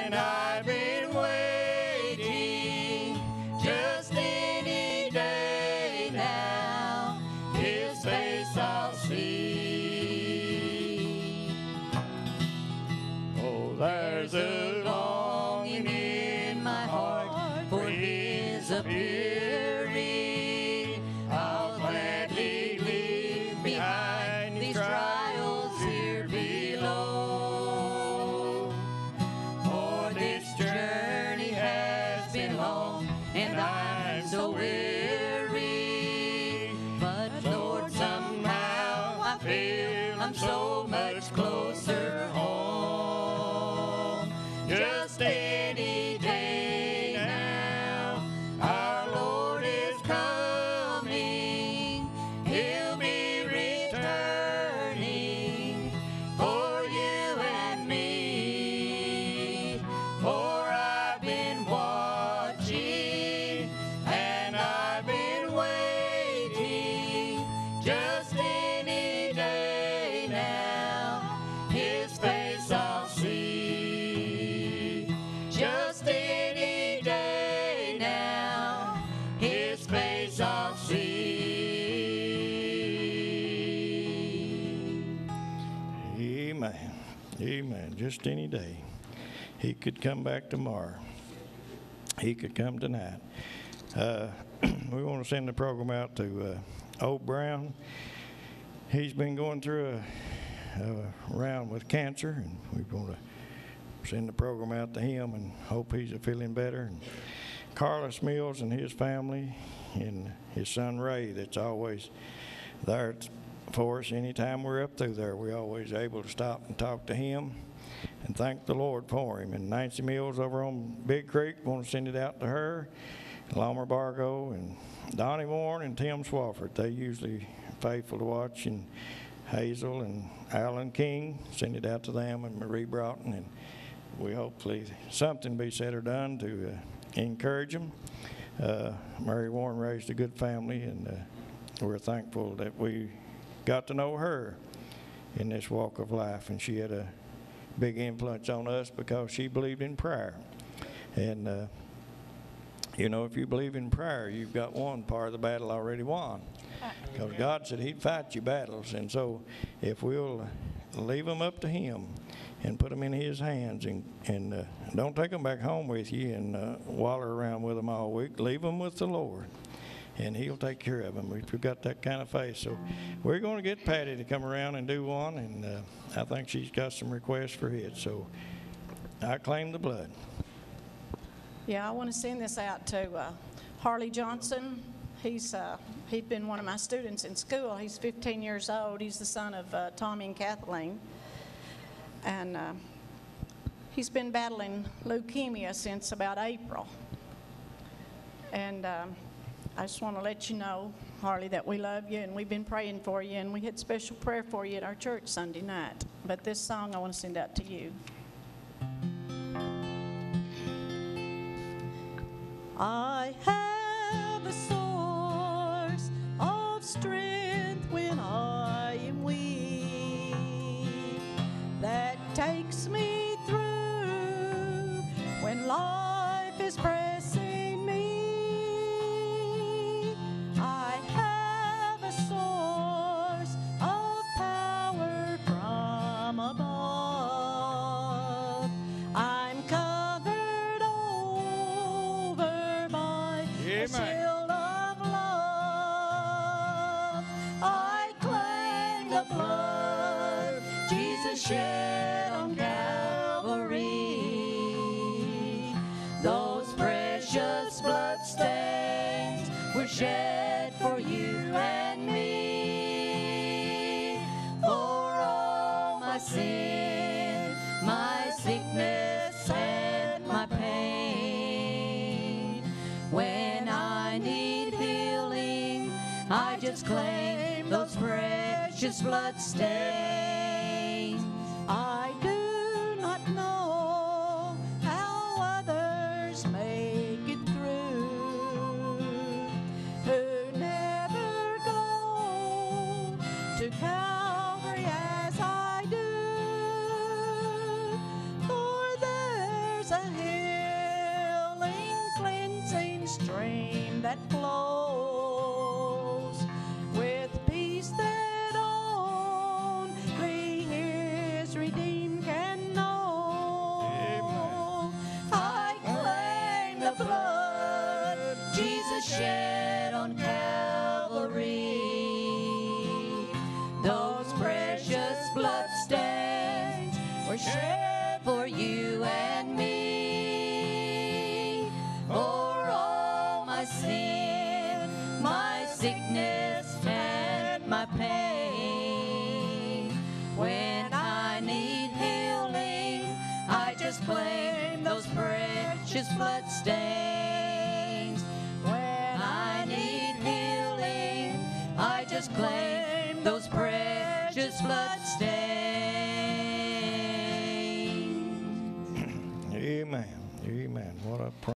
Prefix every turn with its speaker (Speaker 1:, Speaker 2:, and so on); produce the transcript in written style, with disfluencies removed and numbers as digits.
Speaker 1: and I've been waiting just any day now. His face I'll see. Oh, there's a longing in my heart for His appearing. I'll gladly leave behind these trials here below. For this journey has been long, and I'm so weary. But Lord, somehow I feel I'm so much closer home. Just any day now, our Lord is coming. He'll be returning for you and me. For I've been watching and I've been waiting just any day now. His face I'll see. Just any day now. His face I'll see. Amen. Amen. Just any day. He could come back tomorrow. He could come tonight. We want to send the program out to Old Brown. He's been going through a round with cancer, and we want to send the program out to him and hope he's feeling better. And Carlos Mills and his family and his son Ray, that's always there for us. Anytime we're up through there, we're always able to stop and talk to him and thank the Lord for him. And Nancy Mills over on Big Creek, want to send it out to her. Lomer Bargo and Donnie Warren and Tim Swafford, they usually faithful to watch. And Hazel and Alan King, send it out to them, and Marie Broughton. And we hopefully something be said or done to encourage them. Mary Warren raised a good family, and we're thankful that we got to know her in this walk of life. And she had a big influence on us because she believed in prayer. And you know, if you believe in prayer, you've got one part of the battle already won. Because God said He'd fight your battles. And so if we'll leave them up to Him and put them in His hands, and don't take them back home with you and waller around with them all week. Leave them with the Lord, and He'll take care of them if we've got that kind of faith. So we're going to get Patty to come around and do one, and I think she's got some requests for it. So I claim the blood.
Speaker 2: Yeah, I want to send this out to Harley Johnson. He'd been one of my students in school. He's 15 years old. He's the son of Tommy and Kathleen. And he's been battling leukemia since about April. And I just want to let you know, Harley, that we love you and we've been praying for you. And we had special prayer for you at our church Sunday night. But this song I want to send out to you. I have a source of strength when I am weak that takes me through when life is pressing me. I have a source of power from above. I'm covered over by a shield of love. I claim the blood Jesus shed on Calvary. Those precious blood stains were shed for you and me. For all my sin, my sickness, and my pain. When I need healing, I just claim those precious blood stains. I do not know how others make it through, who never go to Calvary as I do. For there's There's a healing, cleansing stream that flows with peace that only His redeemed can know.
Speaker 1: Amen.
Speaker 2: I claim the blood Jesus shed on Calvary. Those precious bloodstains were shed for you and me. For all my sin, my sickness, and my pain. When I need healing, I just claim those precious bloodstains. When I need healing, I just claim those precious bloodstains.
Speaker 1: Amen. Amen. What a